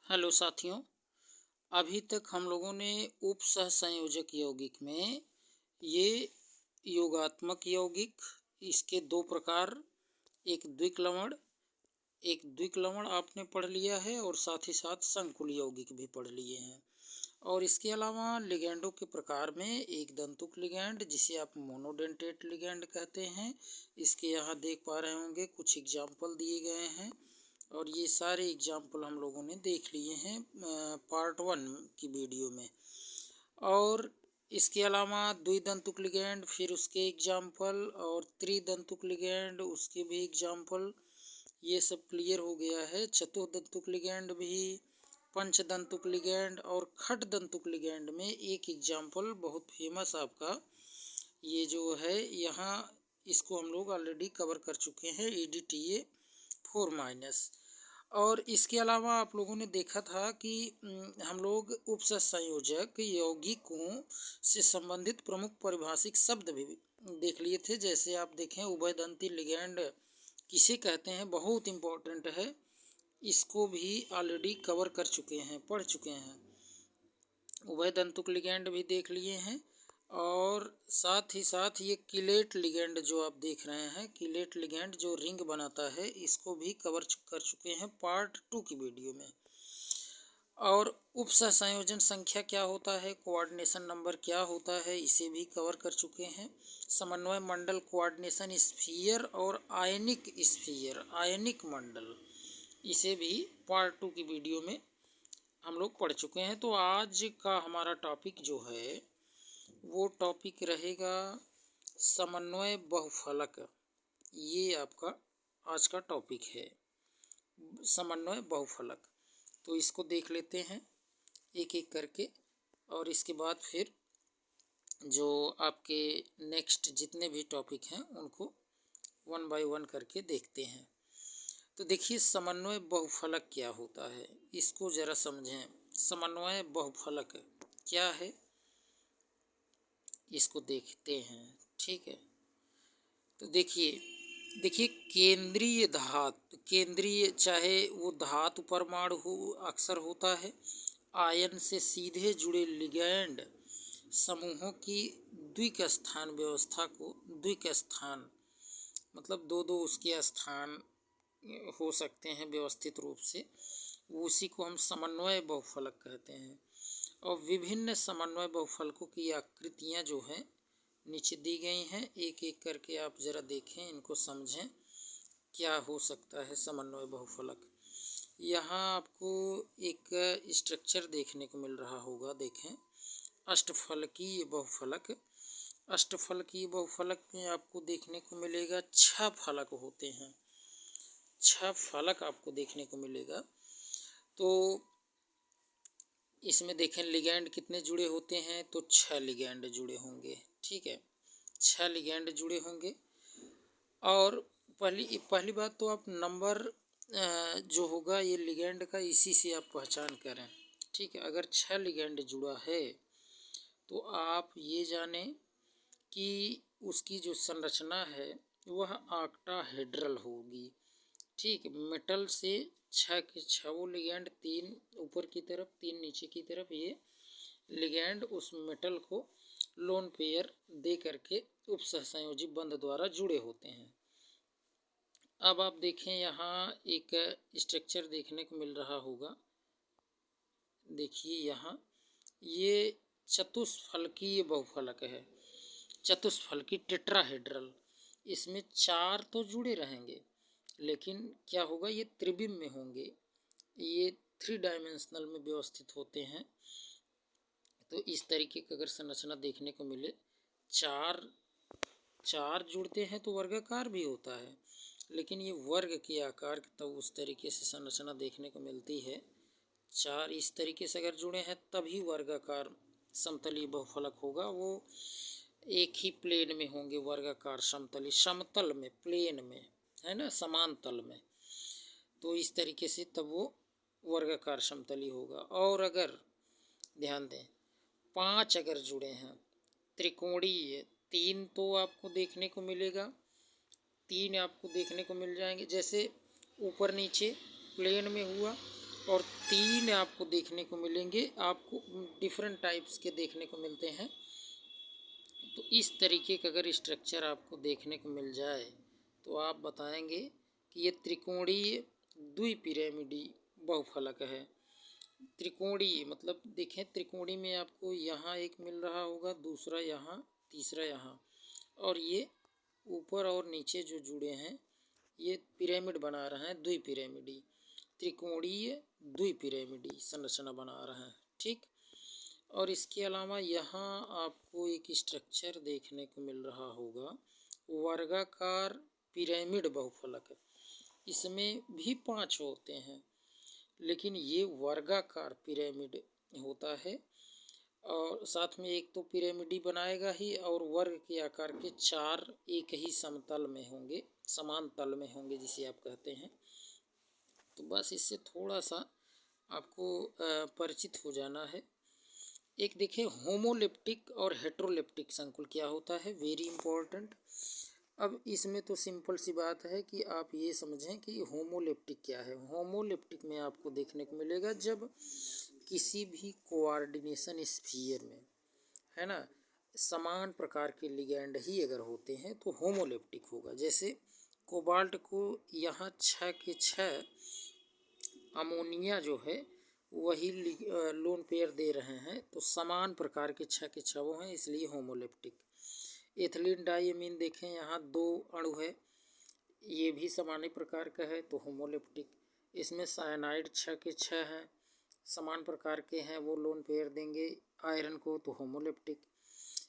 Hello साथियों। अभी तक हम लोगों ने उपसहसंयोजक यौगिक में ये योगात्मक यौगिक, इसके दो प्रकार, एक द्विक्लवण आपने पढ़ लिया है और साथ ही साथ संकुल यौगिक भी पढ़ लिए हैं। और इसके अलावा लिगैंडों के प्रकार में एक दंतुक लिगैंड जिसे आप मोनोडेंटेट लिगैंड कहते हैं, इसके यहाँ देख पा रहे होंगे कुछ एग्जाम्पल दिए गए हैं और ये सारे एग्जाम्पल हम लोगों ने देख लिए हैं पार्ट 1 की वीडियो में। और इसके अलावा द्विदंतुक लिगैंड, फिर उसके एग्जाम्पल, और त्रिदंतुक लिगैंड उसके भी एग्जाम्पल, ये सब क्लियर हो गया है। चतुर्दंतुक लिगैंड भी, पंचदंतुक लिगैंड और खट दंतुक लिगैंड में एक एग्जाम्पल बहुत फेमस आपका ये जो है यहाँ, इसको हम लोग ऑलरेडी कवर कर चुके हैं, EDTA 4-। और इसके अलावा आप लोगों ने देखा था कि हम लोग उपसंयोजक यौगिकों से संबंधित प्रमुख पारिभाषिक शब्द भी देख लिए थे। जैसे आप देखें उभयदंती लिगैंड किसे कहते हैं, बहुत इम्पोर्टेंट है, इसको भी ऑलरेडी कवर कर चुके हैं, पढ़ चुके हैं। उभयदंतुक लिगैंड भी देख लिए हैं और साथ ही साथ ये किलेट लिगैंड जो आप देख रहे हैं, किलेट लिगैंड जो रिंग बनाता है, इसको भी कवर कर चुके हैं पार्ट 2 की वीडियो में। और उपसहसंयोजन संख्या क्या होता है, कोऑर्डिनेशन नंबर क्या होता है, इसे भी कवर कर चुके हैं। समन्वय मंडल, कोऑर्डिनेशन स्फीयर और आयनिक मंडल, इसे भी पार्ट 2 की वीडियो में हम लोग पढ़ चुके हैं। तो आज का हमारा टॉपिक जो है वो टॉपिक रहेगा समन्वय बहुफलक। ये आपका आज का टॉपिक है, समन्वय बहुफलक। तो इसको देख लेते हैं एक एक करके और इसके बाद फिर जो आपके नेक्स्ट जितने भी टॉपिक हैं उनको 1 बाय 1 करके देखते हैं। तो देखिए समन्वय बहुफलक क्या होता है, इसको ज़रा समझें। समन्वय बहुफलक क्या है इसको देखते हैं, ठीक है। तो देखिए केंद्रीय चाहे वो धातु परमाणु हो, अक्सर होता है आयन से सीधे जुड़े लिगैंड समूहों की द्विक स्थान व्यवस्था को, द्विक स्थान मतलब दो दो उसके स्थान हो सकते हैं व्यवस्थित रूप से, उसी को हम समन्वय बहुफलक कहते हैं। और विभिन्न समन्वय बहुफलकों की आकृतियाँ जो हैं नीचे दी गई हैं, एक एक करके आप ज़रा देखें, इनको समझें क्या हो सकता है समन्वय बहुफलक। यहाँ आपको एक स्ट्रक्चर देखने को मिल रहा होगा, देखें अष्टफलकीय बहुफलक। अष्टफलकीय बहुफलक में आपको देखने को मिलेगा 6 फलक होते हैं, 6 फलक आपको देखने को मिलेगा। तो इसमें देखें लिगैंड कितने जुड़े होते हैं, तो 6 लिगैंड जुड़े होंगे, ठीक है, 6 लिगैंड जुड़े होंगे। और पहली बात तो आप नंबर जो होगा ये लिगैंड का, इसी से आप पहचान करें, ठीक है। अगर 6 लिगैंड जुड़ा है तो आप ये जानें कि उसकी जो संरचना है वह ऑक्टाहेड्रल होगी, ठीक। मेटल से 6 के 6 लिगैंड, 3 ऊपर की तरफ 3 नीचे की तरफ, ये लिगैंड उस मेटल को लोन पेयर दे करके उपसहसंयोजी बंध द्वारा जुड़े होते हैं। अब आप देखें यहाँ एक स्ट्रक्चर देखने को मिल रहा होगा, देखिए यहाँ ये चतुष्फलकीय बहुफलक है, चतुष्फलकीय टेट्राहेड्रल। इसमें 4 तो जुड़े रहेंगे लेकिन क्या होगा, ये त्रिविम में होंगे, ये 3 डायमेंशनल में व्यवस्थित होते हैं। तो इस तरीके की अगर संरचना देखने को मिले, 4 जुड़ते हैं तो वर्गाकार भी होता है, लेकिन ये वर्ग के आकार की तब उस तरीके से संरचना देखने को मिलती है। 4 इस तरीके से अगर जुड़े हैं तभी वर्गाकार समतलीय बहुफलक होगा, वो एक ही प्लेन में होंगे, वर्गाकार समतलीय, समतल में, प्लेन में, है ना, समान तल में। तो इस तरीके से तब वो वर्गाकार समतलीय होगा। और अगर ध्यान दें 5 अगर जुड़े हैं त्रिकोणीय, 3 तो आपको देखने को मिलेगा, 3 आपको देखने को मिल जाएंगे, जैसे ऊपर नीचे प्लेन में हुआ, और 3 आपको देखने को मिलेंगे, आपको डिफरेंट टाइप्स के देखने को मिलते हैं। तो इस तरीके का अगर स्ट्रक्चर आपको देखने को मिल जाए तो आप बताएंगे कि ये त्रिकोणीय द्विपिरामिडी बहुफलक है। त्रिकोणीय मतलब देखें, त्रिकोणी में आपको यहाँ एक मिल रहा होगा, दूसरा यहाँ, तीसरा यहाँ, और ये ऊपर और नीचे जो जुड़े हैं ये पिरामिड बना रहे हैं, द्विपिरामिडी, त्रिकोणीय द्विपिरामिडी संरचना बना रहे हैं। ठीक। और इसके अलावा यहाँ आपको एक स्ट्रक्चर देखने को मिल रहा होगा, वर्गाकार पिरामिड बहुफलक। इसमें भी 5 होते हैं, लेकिन ये वर्गाकार पिरामिड होता है, और साथ में एक तो पिरामिड ही बनाएगा ही, और वर्ग के आकार के 4 एक ही समतल में होंगे, समान तल में होंगे जिसे आप कहते हैं। तो बस इससे थोड़ा सा आपको परिचित हो जाना है। एक देखिए, होमोलिप्टिक और हेट्रोलिप्टिक संकुल क्या होता है, वेरी इंपॉर्टेंट। अब इसमें तो सिंपल सी बात है कि आप ये समझें कि होमोलिप्टिक क्या है। होमोलिप्टिक में आपको देखने को मिलेगा जब किसी भी कोऑर्डिनेशन स्फीयर में, है ना, समान प्रकार के लिगैंड ही अगर होते हैं तो होमोलिप्टिक होगा। जैसे कोबाल्ट को यहाँ 6 के 6 अमोनिया जो है वही लोन पेयर दे रहे हैं, तो समान प्रकार के 6 के 6 वो हैं, इसलिए होमोलिप्टिक। एथिलीन डाइमीन देखें, यहाँ 2 अणु है, ये भी समान प्रकार का है, तो होमोलिप्टिक। इसमें साइनाइड 6 के 6 हैं, समान प्रकार के हैं, वो लोन पेयर देंगे आयरन को, तो होमोलिप्टिक।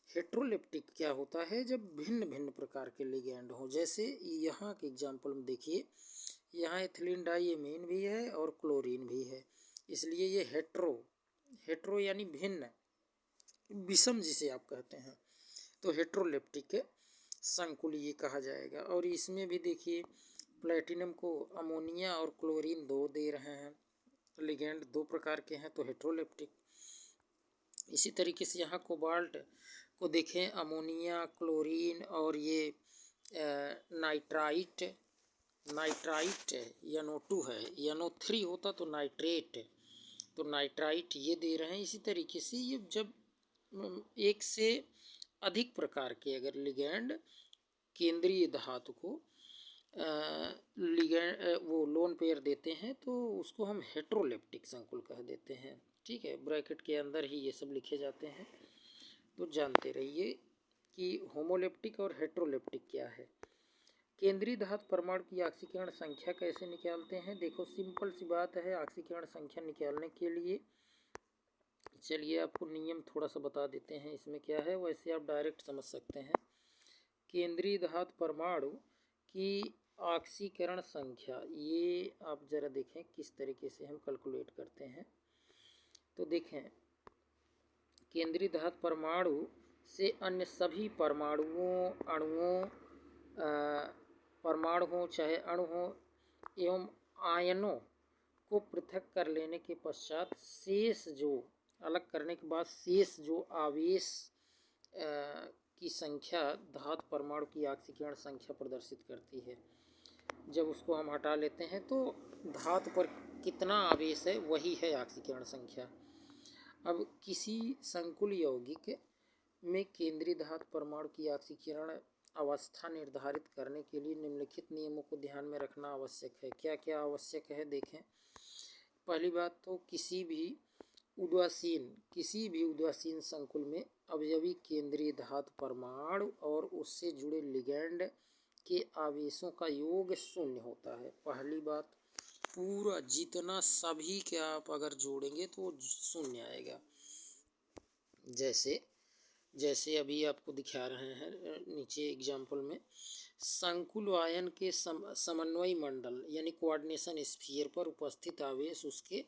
हेट्रोलिप्टिक क्या होता है, जब भिन्न भिन्न प्रकार के लिगैंड हो। जैसे यहाँ के एग्जाम्पल में देखिए, यहाँ एथिलीन डाइमीन भी है और क्लोरीन भी है, इसलिए ये हेट्रो यानी भिन्न, विषम जिसे आप कहते हैं, तो हेट्रोलिप्टिक संकुल ये कहा जाएगा। और इसमें भी देखिए, प्लेटिनम को अमोनिया और क्लोरीन 2 दे रहे हैं, लिगैंड 2 प्रकार के हैं, तो हेट्रोलिप्टिक। इसी तरीके से यहाँ कोबाल्ट को देखें, अमोनिया, क्लोरीन और ये नाइट्राइट NO2 है, NO3 होता तो नाइट्रेट, तो नाइट्राइट ये दे रहे हैं। इसी तरीके से ये जब एक से अधिक प्रकार के अगर लिगैंड केंद्रीय धातु को लिगैंड वो लोन पेयर देते हैं तो उसको हम हेट्रोलिप्टिक संकुल कह देते हैं। ठीक है, ब्रैकेट के अंदर ही ये सब लिखे जाते हैं, तो जानते रहिए कि होमोलिप्टिक और हेट्रोलिप्टिक क्या है। केंद्रीय धातु परमाणु की ऑक्सीकरण संख्या कैसे निकालते हैं, देखो सिंपल सी बात है। ऑक्सीकरण संख्या निकालने के लिए चलिए आपको नियम थोड़ा सा बता देते हैं, इसमें क्या है, वैसे आप डायरेक्ट समझ सकते हैं। केंद्रीय धातु परमाणु की ऑक्सीकरण संख्या, ये आप ज़रा देखें किस तरीके से हम कैलकुलेट करते हैं। तो देखें, केंद्रीय धातु परमाणु से अन्य सभी परमाणु हो चाहे अणु हो एवं आयनों को पृथक कर लेने के पश्चात शेष जो अलग करने के बाद शेष जो आवेश की संख्या धातु परमाणु की ऑक्सीकरण संख्या प्रदर्शित करती है। जब उसको हम हटा लेते हैं तो धातु पर कितना आवेश है वही है ऑक्सीकरण संख्या। अब किसी संकुल यौगिक में केंद्रीय धातु परमाणु की ऑक्सीकरण अवस्था निर्धारित करने के लिए निम्नलिखित नियमों को ध्यान में रखना आवश्यक है। क्या क्या आवश्यक है, देखें। पहली बात तो किसी भी उदासीन संकुल में अवयवी केंद्रीय धातु परमाणु और उससे जुड़े लिगैंड के आवेशों का योग 0 होता है। पहली बात, पूरा जितना सभी के आप अगर जोड़ेंगे तो 0 आएगा। जैसे अभी आपको दिखा रहे हैं नीचे एग्जाम्पल में, संकुल आयन के समन्वय मंडल यानी कोऑर्डिनेशन स्फीयर पर उपस्थित आवेश उसके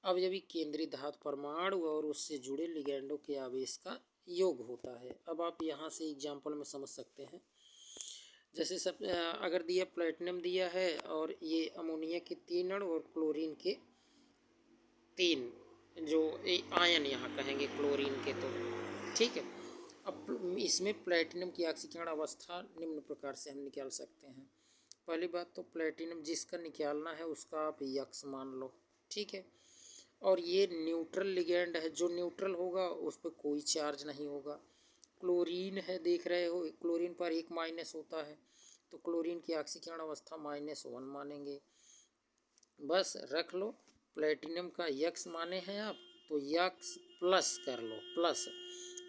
अवयवी केंद्रीय धातु परमाणु और उससे जुड़े लिगैंडों के आवेश का योग होता है। अब आप यहाँ से एग्जाम्पल में समझ सकते हैं। जैसे सब अगर दिया प्लेटिनम दिया है और ये अमोनिया के 3 अणु और क्लोरीन के 3 जो आयन यहाँ कहेंगे क्लोरीन के, तो ठीक है। अब इसमें प्लेटिनम की ऑक्सीकरण अवस्था निम्न प्रकार से हम निकाल सकते हैं। पहली बात तो प्लेटिनम जिसका निकालना है उसका आप यक्स मान लो, ठीक है। और ये न्यूट्रल लिगेंड है, जो न्यूट्रल होगा उस पर कोई चार्ज नहीं होगा। क्लोरीन है, देख रहे हो क्लोरीन पर एक माइनस होता है, तो क्लोरीन की ऑक्सीकरण अवस्था -1 मानेंगे। बस रख लो। प्लेटिनम का यक्स माने हैं आप, तो यक्स प्लस कर लो, प्लस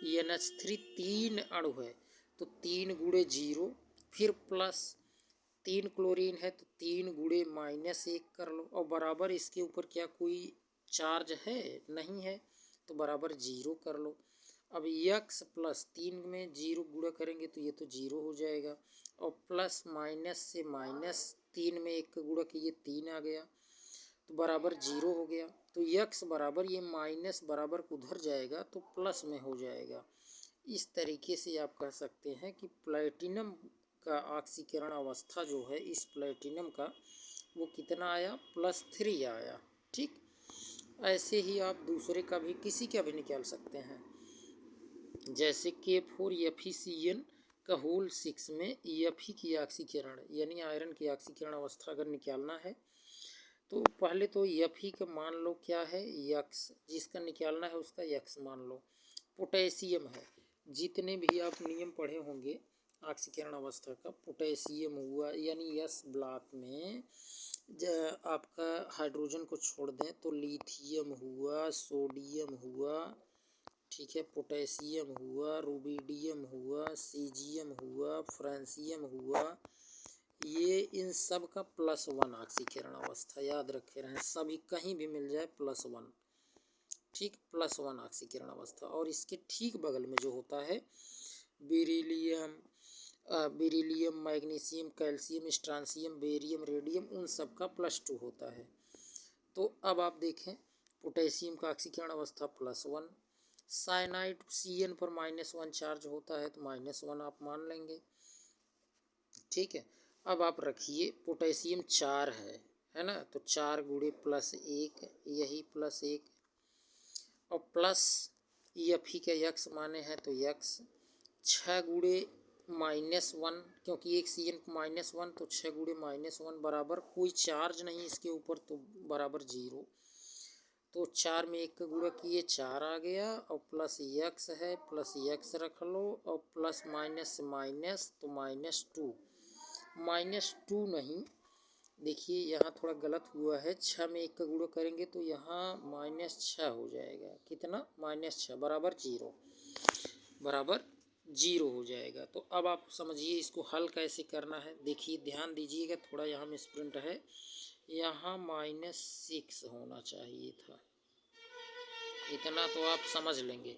NH3 3 अणु है तो 3 गुणे 0, फिर प्लस 3 क्लोरीन है तो 3 गुणे -1 कर लो, और बराबर इसके ऊपर क्या कोई चार्ज है? नहीं है, तो बराबर 0 कर लो। अब यक्स प्लस 3 में 0 गुणा करेंगे तो ये तो 0 हो जाएगा, और प्लस माइनस से -3 में 1 का गुणा किए 3 आ गया, तो बराबर 0 हो गया। तो यक्स बराबर ये माइनस बराबर उधर जाएगा तो प्लस में हो जाएगा। इस तरीके से आप कह सकते हैं कि प्लेटिनम का ऑक्सीकरण अवस्था जो है इस प्लेटिनम का वो कितना आया? +3 आया। ठीक, ऐसे ही आप दूसरे का भी किसी का भी निकाल सकते हैं। जैसे K4FeCN का होल 6 में Fe की ऑक्सीकरण यानी आयरन की ऑक्सीकरण अवस्था अगर निकालना है तो पहले तो Fe का मान लो क्या है? यक्स, जिसका निकालना है उसका यक्स मान लो। पोटेशियम है, जितने भी आप नियम पढ़े होंगे ऑक्सीकरण अवस्था का, पोटेशियम हुआ यानी S ब्लॉक में आपका हाइड्रोजन को छोड़ दें तो लिथियम हुआ, सोडियम हुआ, ठीक है, पोटेशियम हुआ, रुबिडियम हुआ, सीजियम हुआ, फ्रांसियम हुआ, ये इन सब का +1 ऑक्सीकरण अवस्था याद रखे रहें, सभी कहीं भी मिल जाए +1। ठीक, +1 ऑक्सीकरण अवस्था। और इसके ठीक बगल में जो होता है beryllium, magnesium, calcium, strontium, barium, radium, उन सब का +2 होता है। तो अब आप देखें पोटेशियम का ऑक्सीकरण अवस्था +1, साइनाइड CN पर -1 चार्ज होता है तो -1 आप मान लेंगे। ठीक है, अब आप रखिए पोटेशियम 4 है ना, तो 4 गुणे +1, यही +1, और प्लस Fe के यक्स माने हैं तो यक्स 6 गुणे -1, क्योंकि एक CN -1 तो 6 गुणे -1 बराबर कोई चार्ज नहीं इसके ऊपर तो बराबर 0, तो 4 में 1 का गुणा किए 4 आ गया, और प्लस यक्स है, प्लस यक्स रख लो, और प्लस माइनस से माइनस तो -2, -2 नहीं, देखिए यहाँ थोड़ा गलत हुआ है, 6 में 1 का गुणा करेंगे तो यहाँ -6 हो जाएगा, कितना? -6 बराबर 0, बराबर 0 हो जाएगा। तो अब आप समझिए इसको हल कैसे करना है। देखिए ध्यान दीजिएगा, थोड़ा यहाँ मिसप्रिंट है, यहाँ -6 होना चाहिए था, इतना तो आप समझ लेंगे।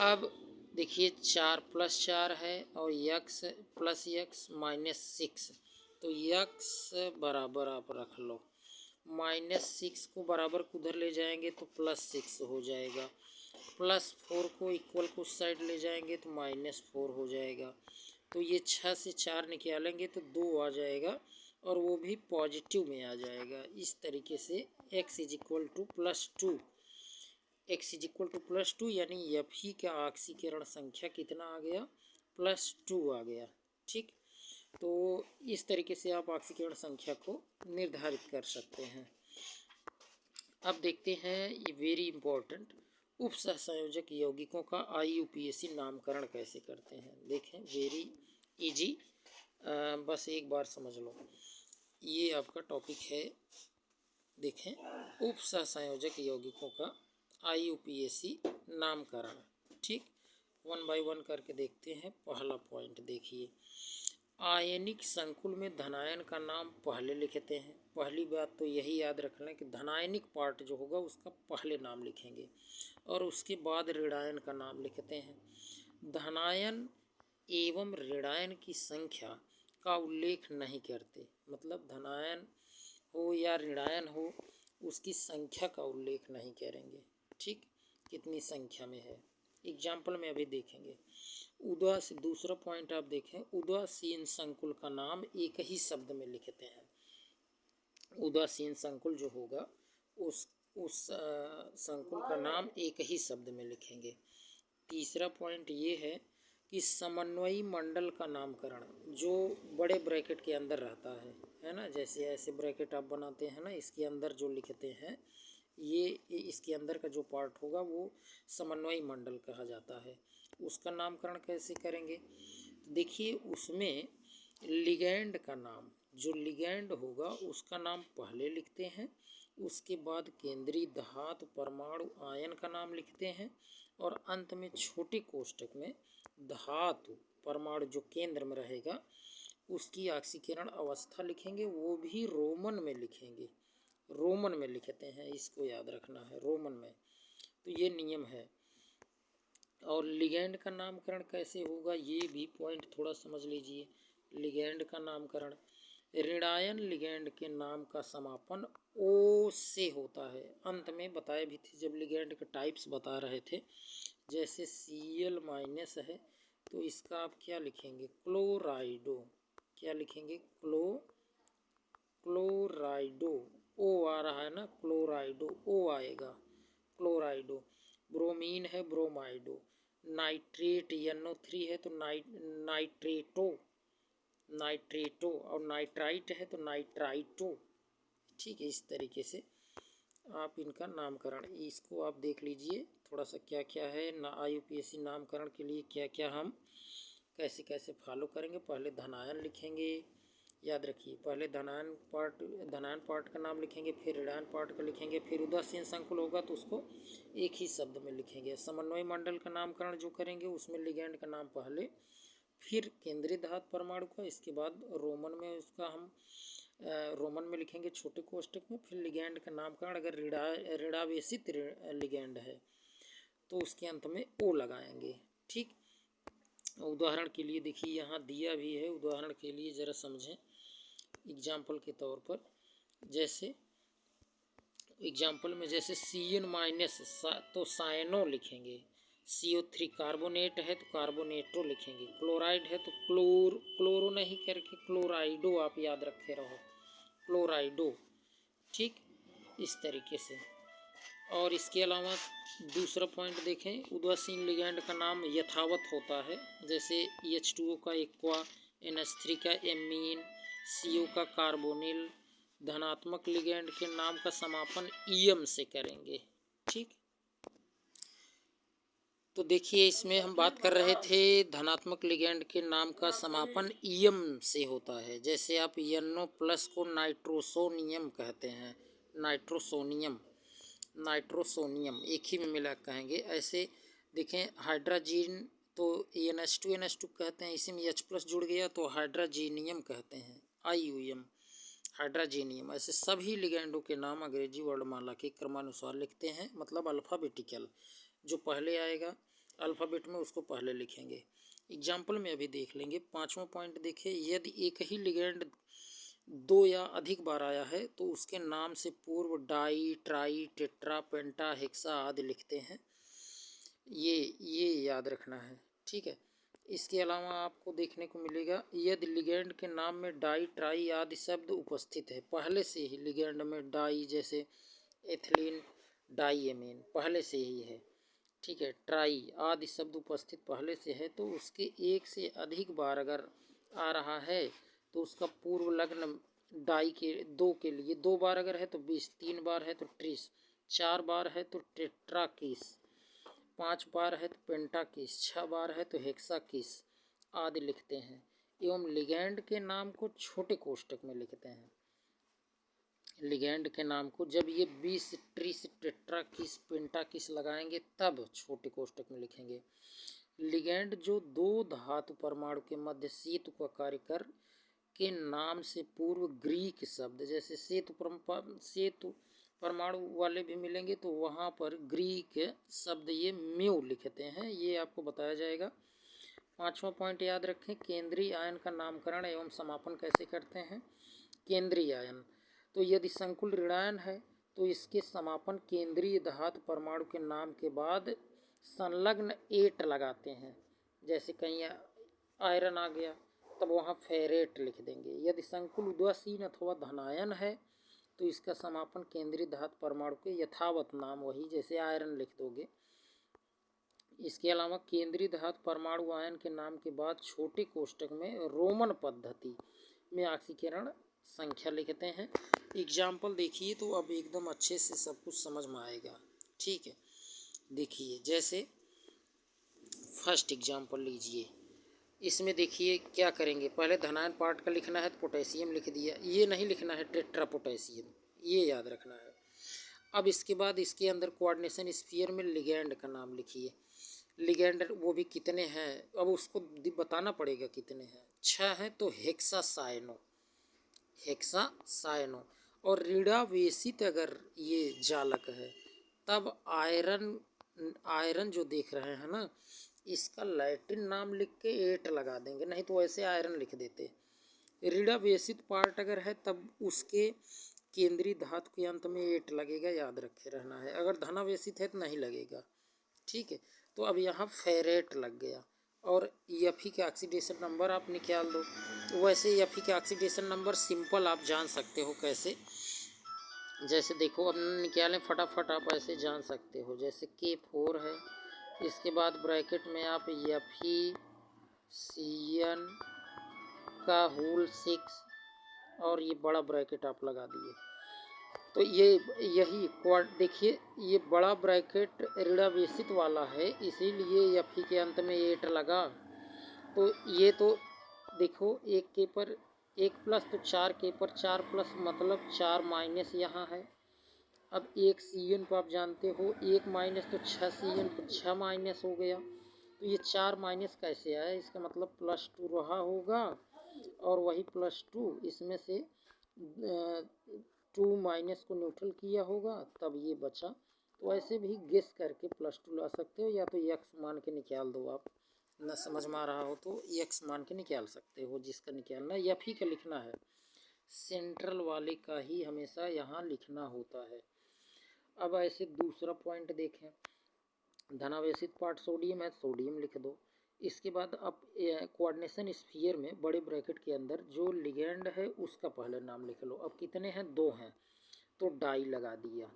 अब देखिए 4 + 4 है और यक्स प्लस यक्स -6, तो यक्स बराबर आप रख लो, -6 को बराबर उधर ले जाएंगे तो +6 हो जाएगा, +4 को इक्वल को उस साइड ले जाएंगे तो -4 हो जाएगा, तो ये 6 से 4 निकालेंगे तो 2 आ जाएगा, और वो भी पॉजिटिव में आ जाएगा। इस तरीके से x = +2, x = +2 यानी Fe का ऑक्सीकरण संख्या कितना आ गया? +2 आ गया। ठीक, तो इस तरीके से आप ऑक्सीकरण संख्या को निर्धारित कर सकते हैं। अब देखते हैं ये वेरी इंपॉर्टेंट, उप सहसंयोजक यौगिकों का IUPAC नामकरण कैसे करते हैं। देखें वेरी इजी, बस एक बार समझ लो, ये आपका टॉपिक है। देखें उप सहसंयोजक यौगिकों का IUPAC नामकरण। ठीक, 1 बाय 1 करके देखते हैं। पहला पॉइंट देखिए, आयनिक संकुल में धनायन का नाम पहले लिखते हैं। पहली बात तो यही याद रख लें कि धनायनिक पार्ट जो होगा उसका पहले नाम लिखेंगे, और उसके बाद ऋणायन का नाम लिखते हैं। धनायन एवं ऋणायन की संख्या का उल्लेख नहीं करते, मतलब धनायन हो या ऋणायन हो उसकी संख्या का उल्लेख नहीं करेंगे। ठीक, कितनी संख्या में है, एग्जाम्पल में अभी देखेंगे। दूसरा पॉइंट आप देखें, उदासीन संकुल का नाम एक ही शब्द में लिखते हैं। उदासीन संकुल जो होगा उस संकुल का नाम एक ही शब्द में लिखेंगे। तीसरा पॉइंट ये है कि समन्वयी मंडल का नामकरण जो बड़े ब्रैकेट के अंदर रहता है ना, जैसे ऐसे ब्रैकेट आप बनाते हैं ना, इसके अंदर जो लिखते हैं ये इसके अंदर का जो पार्ट होगा वो समन्वयी मंडल कहा जाता है। उसका नामकरण कैसे करेंगे? देखिए उसमें लिगैंड का नाम, जो लिगैंड होगा उसका नाम पहले लिखते हैं, उसके बाद केंद्रीय धातु परमाणु आयन का नाम लिखते हैं और अंत में छोटे कोष्ठक में धातु परमाणु जो केंद्र में रहेगा उसकी ऑक्सीकरण अवस्था लिखेंगे, वो भी रोमन में लिखेंगे। रोमन में लिखते हैं, इसको याद रखना है, रोमन में। तो ये नियम है। और लिगैंड का नामकरण कैसे होगा ये भी पॉइंट थोड़ा समझ लीजिए। लिगैंड का नामकरण, ऋणायन लिगैंड के नाम का समापन ओ से होता है। अंत में बताए भी थे जब लिगैंड के टाइप्स बता रहे थे, जैसे Cl माइनस है तो इसका आप क्या लिखेंगे? क्लोराइडो। क्या लिखेंगे? क्लोराइडो। ओ आ रहा है ना, क्लोराइडो, ओ आएगा, क्लोराइडो। ब्रोमीन है, ब्रोमाइडो। नाइट्रेट NO3 है तो नाइट्रेटो, नाइट्रेटो। और नाइट्राइट है तो नाइट्राइटो। ठीक है, इस तरीके से आप इनका नामकरण, इसको आप देख लीजिए थोड़ा सा क्या क्या है ना, IUPAC नामकरण के लिए क्या क्या हम कैसे कैसे फॉलो करेंगे। पहले धनायन लिखेंगे, याद रखिए, पहले धनायन पार्ट का नाम लिखेंगे, फिर ऋणायन पार्ट का लिखेंगे, फिर उदासीन संकुल होगा तो उसको एक ही शब्द में लिखेंगे। समन्वय मंडल का नामकरण जो करेंगे उसमें लिगैंड का नाम पहले, फिर केंद्रीय धातु परमाणु का, इसके बाद रोमन में उसका हम रोमन में लिखेंगे छोटे कोष्ठक में, फिर लिगैंड का नामकरण अगर ऋणावेशित लिगैंड है तो उसके अंत में ओ लगाएंगे। ठीक, उदाहरण के लिए देखिए यहाँ दिया भी है, उदाहरण के लिए ज़रा समझें एग्जाम्पल के तौर पर। जैसे एग्जाम्पल में जैसे Cn माइनस तो साइनो लिखेंगे, CO3 कार्बोनेट है तो कार्बोनेटो लिखेंगे, क्लोराइड है तो क्लोरो नहीं करके क्लोराइडो आप याद रखे रहो, क्लोराइडो। ठीक, इस तरीके से। और इसके अलावा दूसरा पॉइंट देखें, उदासीन लिगैंड का नाम यथावत होता है, जैसे H2O का एक्वा, NH3 का एमीन, CO का कार्बोनिल। धनात्मक लिगैंड के नाम का समापन ईयम से करेंगे। ठीक, तो देखिए इसमें हम बात कर रहे थे धनात्मक लिगैंड के नाम का समापन ईयम से होता है। जैसे आप NO+ को नाइट्रोसोनियम कहते हैं, नाइट्रोसोनियम, नाइट्रोसोनियम एक ही में मिला कहेंगे। ऐसे देखें हाइड्राजीन तो NH2 कहते हैं, इसी में H+ जुड़ गया तो हाइड्राजीनियम कहते हैं, IUM, हाइड्राजीनियम। ऐसे सभी लिगैंडों के नाम अंग्रेजी वर्णमाला के क्रमानुसार लिखते हैं, मतलब अल्फ़ाबेटिकल, जो पहले आएगा अल्फ़ाबेट में उसको पहले लिखेंगे। एग्जाम्पल में अभी देख लेंगे। पाँचवा पॉइंट देखिए, यदि एक ही लिगैंड 2 या अधिक बार आया है तो उसके नाम से पूर्व डाई, ट्राई, टेट्रा, पेंटा, हेक्सा आदि लिखते हैं। ये याद रखना है। ठीक है, इसके अलावा आपको देखने को मिलेगा यदि लिगैंड के नाम में डाई, ट्राई आदि शब्द उपस्थित है पहले से ही, लिगैंड में डाई जैसे एथिलीन डाईएमीन पहले से ही है, ठीक है, ट्राई आदि शब्द उपस्थित पहले से है, तो उसके एक से अधिक बार अगर आ रहा है तो उसका पूर्व लग्न डाई के 2 के लिए 2 बार अगर है तो 20, 3 बार है तो ट्रिस, 4 बार है तो टेट्राकिस, 5 बार है तो पेंटाकिस, 6 बार है तो हेक्साकिस आदि लिखते हैं। एवं लिगैंड के नाम को छोटे कोष्ठक में लिखते हैं। लिगैंड के नाम को जब ये 20 ट्रिस, टेट्राकिस, पेंटाकिस लगाएंगे तब छोटे कोष्ठक में लिखेंगे। लिगैंड जो 2 धातु परमाणु के मध्य सेतु का कार्य कर के नाम से पूर्व ग्रीक शब्द, जैसे सेतु परमाणु वाले भी मिलेंगे तो वहाँ पर ग्रीक शब्द ये म्यू लिखते हैं, ये आपको बताया जाएगा। पाँचवा पॉइंट याद रखें, केंद्रीय आयन का नामकरण एवं समापन कैसे करते हैं। केंद्रीय आयन, तो यदि संकुल ऋणायन है तो इसके समापन केंद्रीय धातु परमाणु के नाम के बाद संलग्न एट लगाते हैं। जैसे कहीं आयरन आ गया तब वहाँ फेरेट लिख देंगे। यदि संकुल उदासीन अथवा धनायन है तो इसका समापन केंद्रीय धातु परमाणु के यथावत नाम, वही जैसे आयरन लिख दोगे। इसके अलावा केंद्रीय धातु परमाणु आयन के नाम के बाद छोटे कोष्ठक में रोमन पद्धति में ऑक्सीकरण संख्या लिखते हैं। एग्जाम्पल देखिए तो अब एकदम अच्छे से सब कुछ समझ में आएगा। ठीक है, देखिए जैसे फर्स्ट एग्जाम्पल लीजिए। इसमें देखिए क्या करेंगे, पहले धनायन पार्ट का लिखना है तो पोटेशियम लिख दिया, ये नहीं लिखना है टेट्रा पोटेशियम, ये याद रखना है। अब इसके बाद इसके अंदर कोऑर्डिनेशन स्फीयर में लिगैंड का नाम लिखिए। लिगैंड वो भी कितने हैं, अब उसको बताना पड़ेगा कितने हैं। 6 हैं तो हेक्सासाइनो, हेक्सासाइनो। और ऋणावेशित अगर ये जालक है तब आयरन, आयरन जो देख रहे हैं ना, इसका लैटिन नाम लिख के 8 लगा देंगे, नहीं तो ऐसे आयरन लिख देते। ऋणावेशित पार्ट अगर है तब उसके केंद्रीय धातु के अंत में 8 लगेगा, याद रखे रहना है। अगर धनावेशित है तो नहीं लगेगा। ठीक है, तो अब यहाँ फेरेट लग गया। और Fe का ऑक्सीडेशन नंबर आप निकाल दो। वैसे Fe का ऑक्सीडेशन नंबर सिंपल आप जान सकते हो कैसे, जैसे देखो अब निकालें फटाफट, आप ऐसे जान सकते हो। जैसे K4 है, इसके बाद ब्रैकेट में आप FeCN का होल 6 और ये बड़ा ब्रैकेट आप लगा दिए। तो ये यही देखिए, ये बड़ा ब्रैकेट ऋणावेशित वाला है, इसीलिए Fe के अंत में 8 लगा। तो ये तो देखो एक के पर 1 प्लस तो 4 के पर 4 प्लस मतलब 4 माइनस यहाँ है। अब 1 CN को आप जानते हो, 1 माइनस तो 6 CN पर 6 माइनस हो गया। तो ये 4 माइनस कैसे आया, इसका मतलब +2 रहा होगा और वही +2 इसमें से 2 माइनस को न्यूट्रल किया होगा, तब ये बचा। तो ऐसे भी गेस करके +2 ला सकते हो, या तो x मान के निकाल दो। आप न समझ में आ रहा हो तो x मान के निकाल सकते हो, जिसका निकालना है। Fe का लिखना है, सेंट्रल वाले का ही हमेशा यहाँ लिखना होता है। अब ऐसे दूसरा पॉइंट देखें, धनावेशित पार्ट सोडियम है, सोडियम लिख दो। इसके बाद अब कोऑर्डिनेशन स्फीयर में बड़े ब्रैकेट के अंदर जो लिगैंड है उसका पहले नाम लिख लो। अब कितने हैं, 2 हैं तो डाई लगा दिया।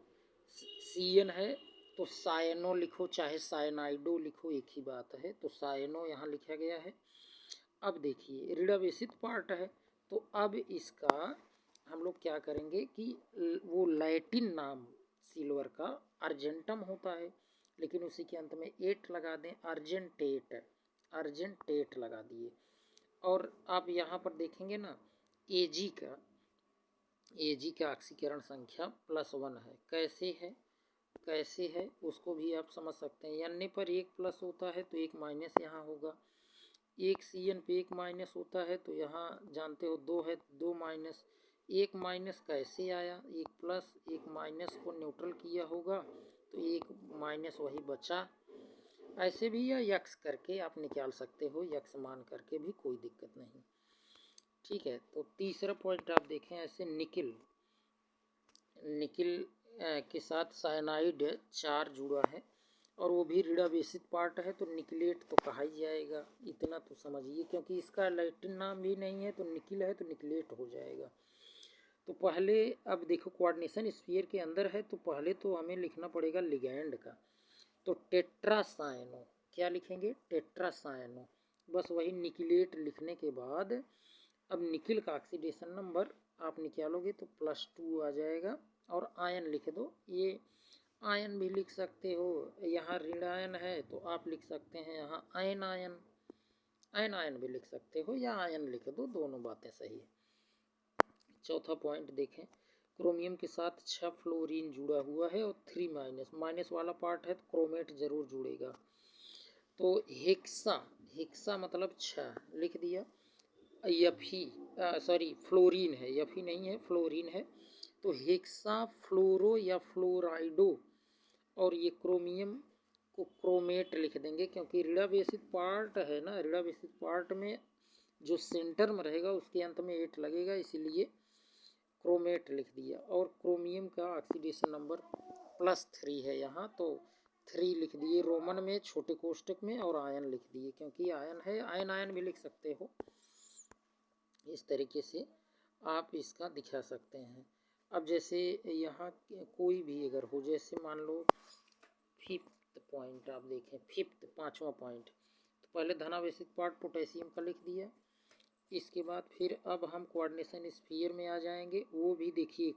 CN है तो सायनो लिखो, चाहे साइनाइडो लिखो, एक ही बात है। तो सायनो यहाँ लिखा गया है। अब देखिए ऋणावेशित पार्ट है, तो अब इसका हम लोग क्या करेंगे कि वो लैटिन नाम सिल्वर का अर्जेंटम होता है, लेकिन उसी के अंत में 8 लगा दें, अर्जेंटेट, अर्जेंटेट लगा दिए। और आप यहाँ पर देखेंगे ना, Ag का ऑक्सीकरण संख्या +1 है। कैसे है उसको भी आप समझ सकते हैं। Na पर 1 प्लस होता है तो 1 माइनस यहाँ होगा, 1 CN पे 1 माइनस होता है तो यहाँ जानते हो 2 है, 2 माइनस, 1 माइनस कैसे आया, 1 प्लस 1 माइनस को न्यूट्रल किया होगा तो 1 माइनस वही बचा। ऐसे भी या यक्स करके आप निकाल सकते हो, यक्स मान करके भी कोई दिक्कत नहीं। ठीक है, तो तीसरा पॉइंट आप देखें, ऐसे निकिल के साथ साइनाइड 4 जुड़ा है और वो भी ऋणावेशित पार्ट है, तो निकलेट तो कहा ही जाएगा, इतना तो समझिए, क्योंकि इसका लैटिन नाम भी नहीं है तो निकिल है तो निकलेट हो जाएगा। तो पहले अब देखो कोऑर्डिनेशन स्फीयर के अंदर है, तो पहले तो हमें लिखना पड़ेगा लिगैंड का। तो टेट्रासायनो, क्या लिखेंगे, टेट्रासायनो। बस वही निकलेट लिखने के बाद अब निकिल का ऑक्सीडेशन नंबर आप निकालोगे तो +2 आ जाएगा। और आयन लिख दो, ये आयन भी लिख सकते हो, यहाँ ऋण आयन है तो आप लिख सकते हैं यहाँ आयन आयन, आयन आयन भी लिख सकते हो या आयन लिख दो, दोनों बातें सही है। चौथा पॉइंट देखें, क्रोमियम के साथ 6 फ्लोरीन जुड़ा हुआ है और 3 माइनस, माइनस वाला पार्ट है तो क्रोमेट जरूर जुड़ेगा। तो हेक्सा मतलब 6 लिख दिया। फ्लोरीन है, Fe नहीं है, फ्लोरीन है। तो हेक्सा फ्लोरो या फ्लोराइडो, और ये क्रोमियम को क्रोमेट लिख देंगे, क्योंकि ऋणावेशित पार्ट है ना, ऋणावेशित पार्ट में जो सेंटर में रहेगा उसके अंत में 8 लगेगा, इसीलिए क्रोमेट लिख दिया। और क्रोमियम का ऑक्सीडेशन नंबर +3 है यहाँ, तो 3 लिख दिए रोमन में छोटे कोष्टक में, और आयन लिख दिए क्योंकि आयन है, आयन आयन भी लिख सकते हो। इस तरीके से आप इसका दिखा सकते हैं। अब जैसे यहाँ कोई भी अगर हो, जैसे मान लो 5th पॉइंट आप देखें, 5वां पॉइंट, तो पहले धनावेशित पार्ट पोटेशियम का लिख दिया, इसके बाद फिर अब हम कोऑर्डिनेशन स्फीयर में आ जाएंगे। वो भी देखिए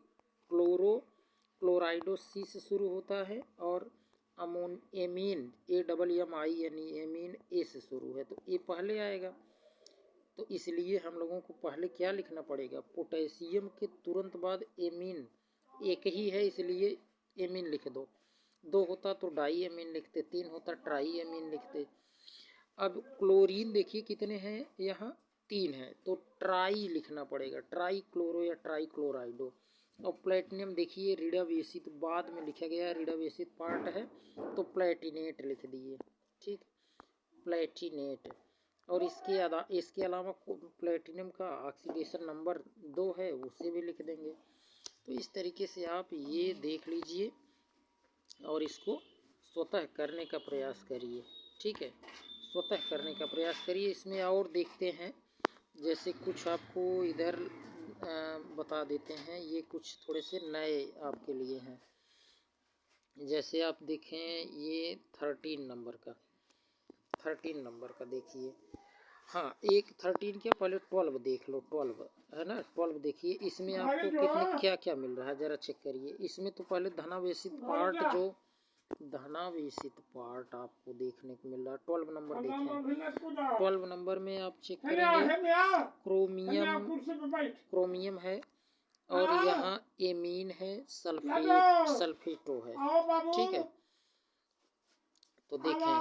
क्लोराइडो सी से शुरू होता है और एमीन AMMINE एमीन ए से शुरू है, तो ए पहले आएगा। तो इसलिए हम लोगों को पहले क्या लिखना पड़ेगा, पोटेशियम के तुरंत बाद एमीन, एक ही है इसलिए एमीन लिख दो। 2 होता तो डाई एमीन लिखते, 3 होता ट्राई एमीन लिखते। अब क्लोरीन देखिए कितने हैं, यहाँ 3 है, तो ट्राई लिखना पड़ेगा, ट्राई क्लोरो या ट्राई क्लोराइडो। और प्लेटिनियम देखिए ऋणावेशित बाद में लिखा गया है, ऋणावेशित पार्ट है तो प्लेटिनेट लिख दिए, ठीक, प्लेटिनेट। और इसके अलावा प्लेटिनम का ऑक्सीडेशन नंबर 2 है, उसे भी लिख देंगे। तो इस तरीके से आप ये देख लीजिए और इसको स्वतः करने का प्रयास करिए, ठीक है, स्वतः करने का प्रयास करिए। इसमें और देखते हैं, जैसे कुछ आपको इधर बता देते हैं, ये कुछ थोड़े से नए आपके लिए हैं। जैसे आप देखें ये 13 नंबर का देखिए, हाँ एक 13 क्या, पहले 12 देख लो, 12 है ना, 12 देखिए इसमें आपको कितने क्या क्या मिल रहा है जरा चेक करिए। इसमें तो पहले धनावेशित पार्ट आपको देखने को मिल रहा है। 12 नंबर देखें, 12 नंबर में आप चेक करेंगे क्रोमियम है और यहाँ एमीन है, सल्फेटो है, ठीक है। तो देखें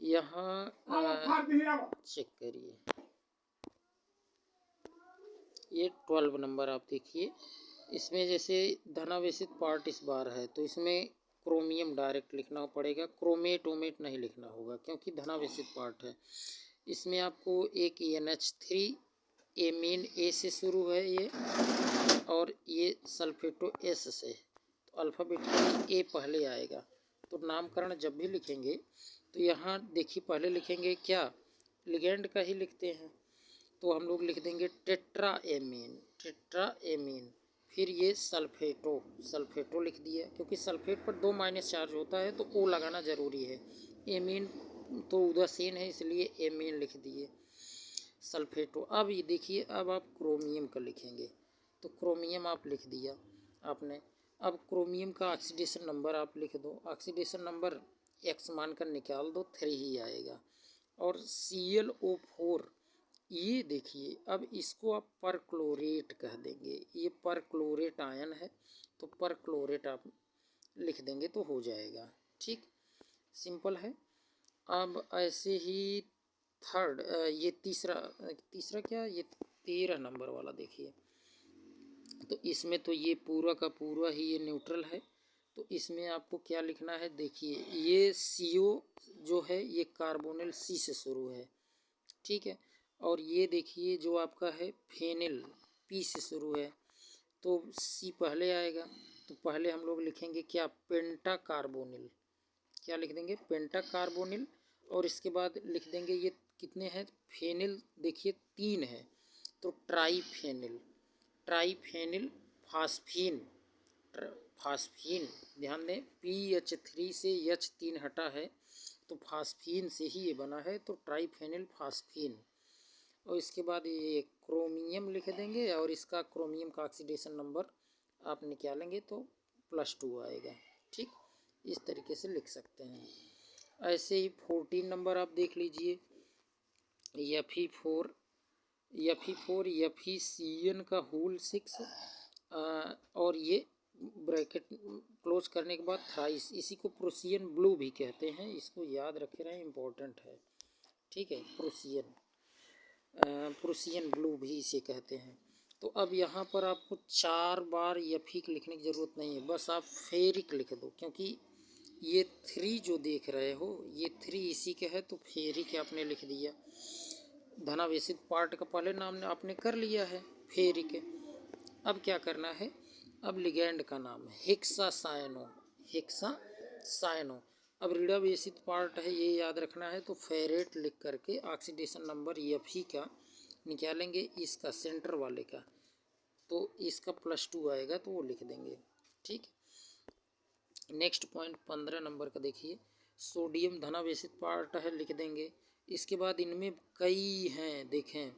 यहाँ चेक करिए, ये 12 नंबर आप देखिए, इसमें जैसे धनावेशित पार्ट इस बार है तो इसमें क्रोमियम डायरेक्ट लिखना पड़ेगा, क्रोमेट ओमेट नहीं लिखना होगा क्योंकि धनावेशित पार्ट है। इसमें आपको एक NH3 एमीन ए से शुरू है ये, और ये सल्फेटो S से, तो अल्फ़ाबेट ए पहले आएगा। तो नामकरण जब भी लिखेंगे तो यहाँ देखिए पहले लिखेंगे क्या, लिगेंड का ही लिखते हैं, तो हम लोग लिख देंगे टेट्रा एमीन, फिर ये सल्फेटो लिख दिया, क्योंकि सल्फेट पर 2 माइनस चार्ज होता है तो ओ लगाना ज़रूरी है। एमीन तो उदासीन है इसलिए एमीन लिख दिए, सल्फेटो। अब ये देखिए अब आप क्रोमियम का लिखेंगे, तो क्रोमियम आप लिख दिया आपने। अब क्रोमियम का ऑक्सीडेशन नंबर आप लिख दो, ऑक्सीडेशन नंबर X मानकर निकाल दो, 3 ही आएगा। और ClO4 ये देखिए, अब इसको आप परक्लोरेट कह देंगे, ये परक्लोरेट आयन है तो परक्लोरेट आप लिख देंगे तो हो जाएगा, ठीक, सिंपल है। अब ऐसे ही ये तीसरा क्या, ये 13 नंबर वाला देखिए, तो इसमें तो ये पूरा का पूरा ही ये न्यूट्रल है, तो इसमें आपको क्या लिखना है, देखिए ये CO जो है ये कार्बोनिल C से शुरू है, ठीक है। और ये देखिए जो आपका है फेनिल P से शुरू है, तो C पहले आएगा, तो पहले हम लोग लिखेंगे क्या, पेंटा कार्बोनिल, क्या लिख देंगे, पेंटा कार्बोनिल। और इसके बाद लिख देंगे ये कितने हैं, फेनिल देखिए 3 है, तो ट्राईफेनिल फास्फीन, ध्यान दें PH3 से H3 हटा है तो फास्फीन से ही ये बना है, तो ट्राईफेनिल फास्फीन। और इसके बाद ये क्रोमियम लिख देंगे और इसका क्रोमियम का ऑक्सीडेशन नंबर आप निकालेंगे तो +2 आएगा, ठीक, इस तरीके से लिख सकते हैं। ऐसे ही 14 नंबर आप देख लीजिए, FeCN का होल 6 और ये ब्रैकेट क्लोज करने के बाद थ्राइस, इसी को प्रोसियन ब्लू भी कहते हैं, इसको याद रखे रहें, इम्पोर्टेंट है, ठीक है, प्रोसियन ब्लू भी इसे कहते हैं। तो अब यहाँ पर आपको 4 बार यफिक लिखने की ज़रूरत नहीं है, बस आप फेरिक लिख दो, क्योंकि ये 3 जो देख रहे हो ये 3 इसी के है, तो फेरिक आपने लिख दिया। धनावेशित पार्ट का पहले नाम आपने कर लिया है फेरिक। अब क्या करना है, अब लिगेंड का नाम है हेक्सासायनो। अब ऋणावेशित पार्ट है ये याद रखना है, तो फेरेट लिख करके ऑक्सीडेशन नंबर Fe का निकालेंगे, इसका सेंटर वाले का, तो इसका +2 आएगा तो वो लिख देंगे, ठीक। नेक्स्ट पॉइंट 15 नंबर का देखिए, सोडियम धनावेशित पार्ट है, लिख देंगे। इसके बाद इनमें कई हैं, देखें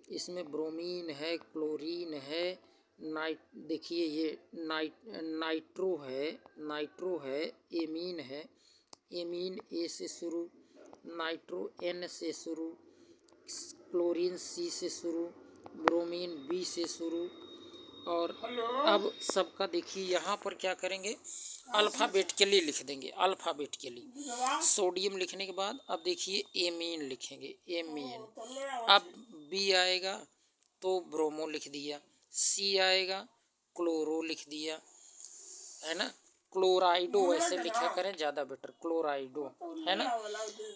इसमें ब्रोमीन है, क्लोरीन है, देखिए ये नाइट्रो है, एमीन है, एमीन ए से शुरू, नाइट्रो एन से शुरू, क्लोरीन सी से शुरू, ब्रोमीन बी से शुरू। और अब सबका देखिए यहाँ पर क्या करेंगे, अल्फ़ाबेटिकली लिख देंगे, अल्फ़ाबेटिकली। सोडियम लिखने के बाद अब देखिए एमीन लिखेंगे, एमीन। अब बी आएगा तो ब्रोमो लिख दिया, सी आएगा क्लोरो लिख दिया, है ना। क्लोराइडो ऐसे लिखा करें, ज़्यादा बेटर, क्लोराइडो, है ना,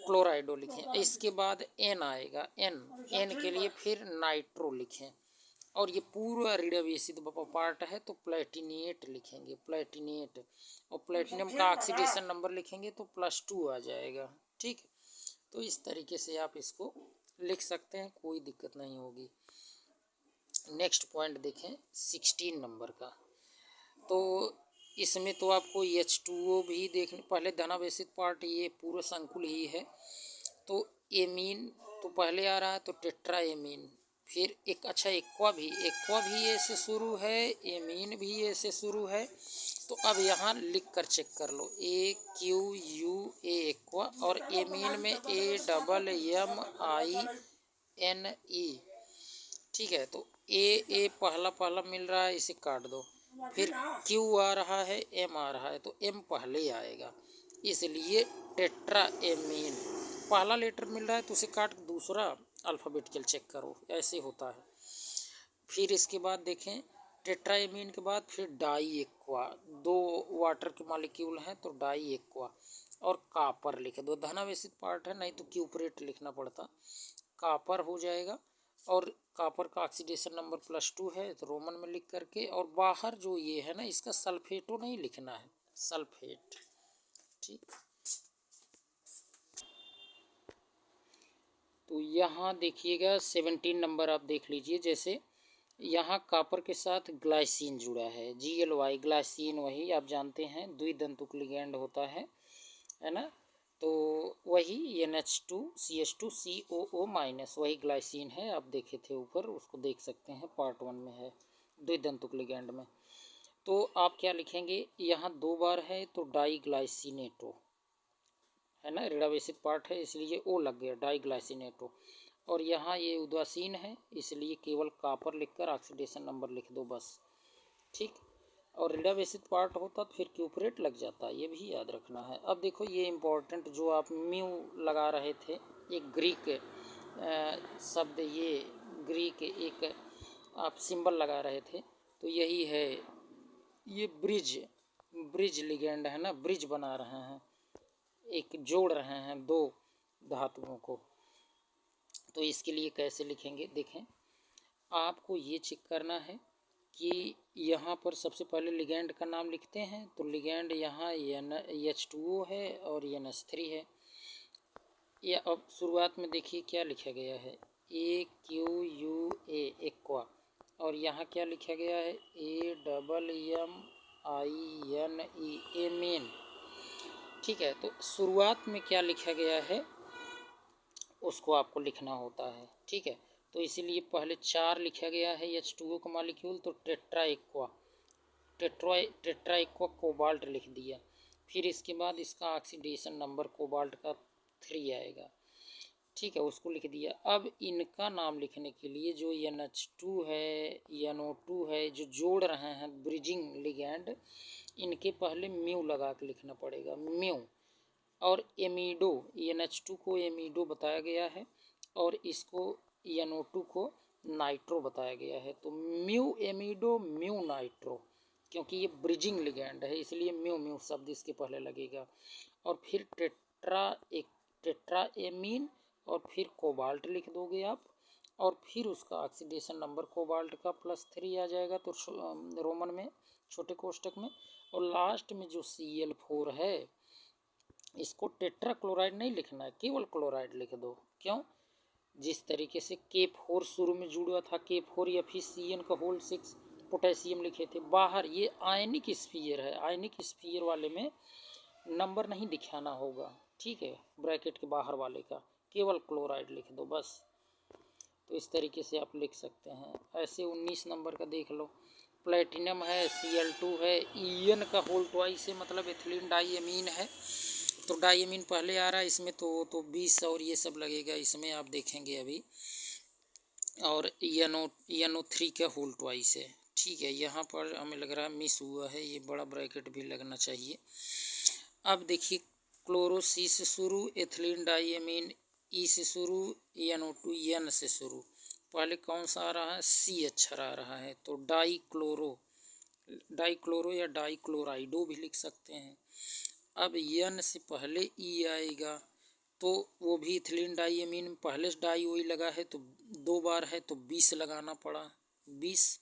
क्लोराइडो लिखें। इसके बाद एन आएगा, एन, एन के लिए फिर नाइट्रो लिखें। और ये पूरा रेडियोवेसित पार्ट है तो प्लेटिनेट लिखेंगे, प्लेटिनेट। और प्लेटिनम का ऑक्सीडेशन नंबर लिखेंगे तो +2 आ जाएगा। ठीक, तो इस तरीके से आप इसको लिख सकते हैं, कोई दिक्कत नहीं होगी। नेक्स्ट पॉइंट देखें 16 नंबर का। तो इसमें तो आपको H2O भी देखने, पहले धनावेशित पार्ट ये पूरा संकुल ही है। तो एमीन तो पहले आ रहा है तो टेट्रा एमीन, फिर एक अच्छा एक्वा भी ए से शुरू है, एमीन भी ए से शुरू है। तो अब यहाँ लिख कर चेक कर लो, AQUA एक्वा, और एमीन में AMMINE। ठीक है, तो ए पहला पहला मिल रहा है, इसे काट दो। फिर क्यू आ रहा है, एम आ रहा है, तो एम पहले आएगा, इसलिए टेट्रा एमीन। पहला लेटर मिल रहा है तो उसे काट दूसरा अल्फ़ाबेटिकल चेक करो, ऐसे होता है। फिर इसके बाद देखें टेट्रा एमीन के बाद फिर डाई एक्वा, 2 वाटर के मॉलिक्यूल हैं तो डाई एक्वा। और कापर लिख दो, धनावेशित पार्ट है, नहीं तो क्यूपरेट लिखना पड़ता, कापर हो जाएगा। और कापर का ऑक्सीडेशन नंबर +2 है तो रोमन में लिख करके, और बाहर जो ये है ना, इसका सल्फेटो नहीं लिखना है, सल्फेट। ठीक, तो यहाँ देखिएगा 17 नंबर आप देख लीजिए। जैसे यहाँ कापर के साथ ग्लाइसिन जुड़ा है, GLY, ग्लाइसिन वही आप जानते हैं द्विदंतुक लिगैंड होता है ना। तो वही NH2CH2COO- वही ग्लाइसिन है, आप देखे थे ऊपर, उसको देख सकते हैं, पार्ट 1 में है द्विदंतुक लिगैंड में। तो आप क्या लिखेंगे, यहाँ 2 बार है तो डाईग्लाइसिनेटो, है ना, रेडावेसिक पार्ट है इसलिए ओ लग गया, डाईग्लाइसिनेटो। और यहाँ ये उदासीन है इसलिए केवल कापर लिखकर ऑक्सीडेशन नंबर लिख दो बस। ठीक, और रेडावेसिक पार्ट होता तो फिर क्यूपरेट लग जाता, ये भी याद रखना है। अब देखो ये इम्पोर्टेंट जो आप म्यू लगा रहे थे, एक ग्रीक शब्द, ये ग्रीक एक आप सिंबल लगा रहे थे, तो यही है, ये ब्रिज लिगेंड है ना, ब्रिज बना रहे हैं, एक जोड़ रहे हैं 2 धातुओं को। तो इसके लिए कैसे लिखेंगे, देखें आपको ये चेक करना है कि यहाँ पर सबसे पहले लिगैंड का नाम लिखते हैं, तो लिगैंड यहाँ H2O है और NH3 है। या अब शुरुआत में देखिए क्या लिखा गया है, AQUA एक्वा, और यहाँ क्या लिखा गया है, AMMINE एमीन। ठीक है, तो शुरुआत में क्या लिखा गया है उसको आपको लिखना होता है। ठीक है, तो इसीलिए पहले 4 लिखा गया है H2O का मॉलिक्यूल, तो टेट्रा एक्वा कोबाल्ट लिख दिया। फिर इसके बाद इसका ऑक्सीडेशन नंबर कोबाल्ट का 3 आएगा। ठीक है, उसको लिख दिया। अब इनका नाम लिखने के लिए जो NH2 है, NO2 है, जो जोड़ रहे हैं ब्रिजिंग लिगैंड, इनके पहले म्यू लगा के लिखना पड़ेगा, म्यू। और एमिडो, NH2 को एमिडो बताया गया है और इसको NO2 को नाइट्रो बताया गया है। तो म्यू एमिडो म्यू नाइट्रो, क्योंकि ये ब्रिजिंग लिगैंड है इसलिए म्यू म्यू शब्द इसके पहले लगेगा। और फिर टेट्रा एमीन, और फिर कोबाल्ट लिख दोगे आप, और फिर उसका ऑक्सीडेशन नंबर कोबाल्ट का +3 आ जाएगा तो रोमन में छोटे कोष्टक में। और लास्ट में जो Cl4 है, इसको टेट्रा क्लोराइड नहीं लिखना है, केवल क्लोराइड लिख दो। क्यों, जिस तरीके से K4 शुरू में जुड़ा था, K4 या फिर Cn का होल 6 पोटेशियम लिखे थे, बाहर ये आयनिक स्फीयर है, आयनिक स्फीयर वाले में नंबर नहीं दिखाना होगा। ठीक है, ब्रैकेट के बाहर वाले का केवल क्लोराइड लिख दो बस। तो इस तरीके से आप लिख सकते हैं। ऐसे 19 नंबर का देख लो, प्लेटिनम है, Cl2 है, EN का होल ट्वाइस है, मतलब एथिलीन डाइएमीन है। तो डाइएमीन पहले आ रहा है इसमें, तो 20 और ये सब लगेगा इसमें, आप देखेंगे अभी। और ENO3 का होल ट्वाइस है। ठीक है, यहाँ पर हमें लग रहा है मिस हुआ है, ये बड़ा ब्रैकेट भी लगना चाहिए। अब देखिए, क्लोरो C से शुरू, एथिलीन डाइएमीन E से शुरू, ENO2 N से शुरू। पहले कौन सा आ रहा है? C अक्षर आ रहा है, तो डाइक्लोरो या डाइक्लोराइडो भी लिख सकते हैं। अब N से पहले E आएगा, तो वो भी इथिलीन डाइएमीन, पहले डाई वही लगा है तो 2 बार है तो 20 लगाना पड़ा, 20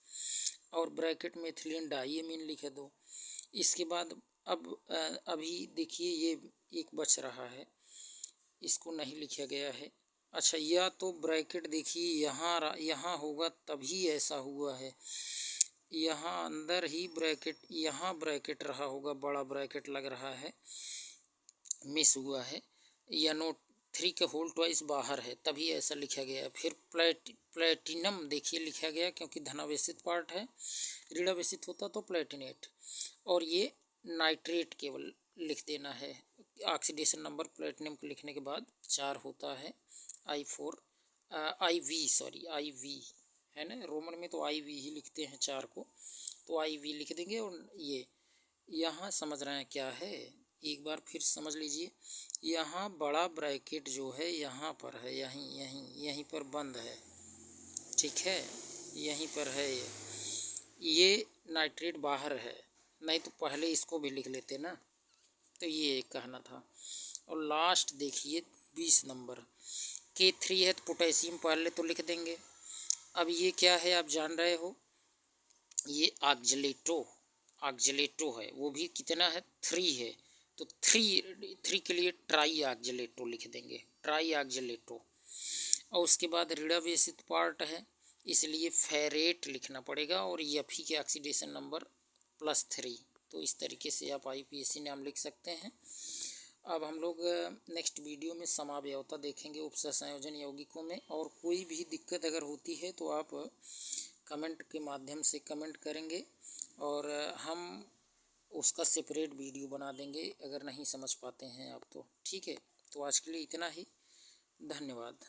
और ब्रैकेट में इथिलीन डाइएमीन लिखे दो। इसके बाद अब अभी देखिए ये एक बच रहा है, इसको नहीं लिखा गया है। अच्छा, या तो ब्रैकेट देखिए यहाँ होगा तभी ऐसा हुआ है, यहाँ अंदर ही ब्रैकेट, यहाँ ब्रैकेट रहा होगा, बड़ा ब्रैकेट लग रहा है, मिस हुआ है। ENO3 का होल ट्वाइस बाहर है तभी ऐसा लिखा गया। फिर प्लेटिनम देखिए लिखा गया क्योंकि धनावेशित पार्ट है, ऋणावेशित होता तो प्लेटिनेट, और ये नाइट्रेट केवल लिख देना है। ऑक्सीडेशन नंबर प्लेटिनम को लिखने के बाद 4 होता है, IV है ना, रोमन में तो IV ही लिखते हैं 4 को, तो IV लिख देंगे। और ये यहाँ समझ रहे हैं क्या है, एक बार फिर समझ लीजिए। यहाँ बड़ा ब्रैकेट जो है यहाँ पर है, यहीं पर बंद है, ठीक है, यहीं पर है। ये नाइट्रेट बाहर है, नहीं तो पहले इसको भी लिख लेते ना, तो ये एक कहना था। और लास्ट देखिए 20 नंबर, K3 है तो पोटेशियम पहले तो लिख देंगे। अब ये क्या है आप जान रहे हो, ये ऑक्जेलेटो है, वो भी कितना है? 3 है, तो 3 के लिए ट्राई ऑक्जेलेटो लिख देंगे, ट्राई ऑक्जेलेटो। और उसके बाद ऋणावेशित पार्ट है इसलिए फेरेट लिखना पड़ेगा, और Fe के ऑक्सीडेशन नंबर +3। तो इस तरीके से आप IUPAC नाम लिख सकते हैं। अब हम लोग नेक्स्ट वीडियो में समावयवता देखेंगे उपसंयोजन यौगिकों में, और कोई भी दिक्कत अगर होती है तो आप कमेंट के माध्यम से कमेंट करेंगे, और हम उसका सेपरेट वीडियो बना देंगे अगर नहीं समझ पाते हैं आप तो। ठीक है, तो आज के लिए इतना ही, धन्यवाद।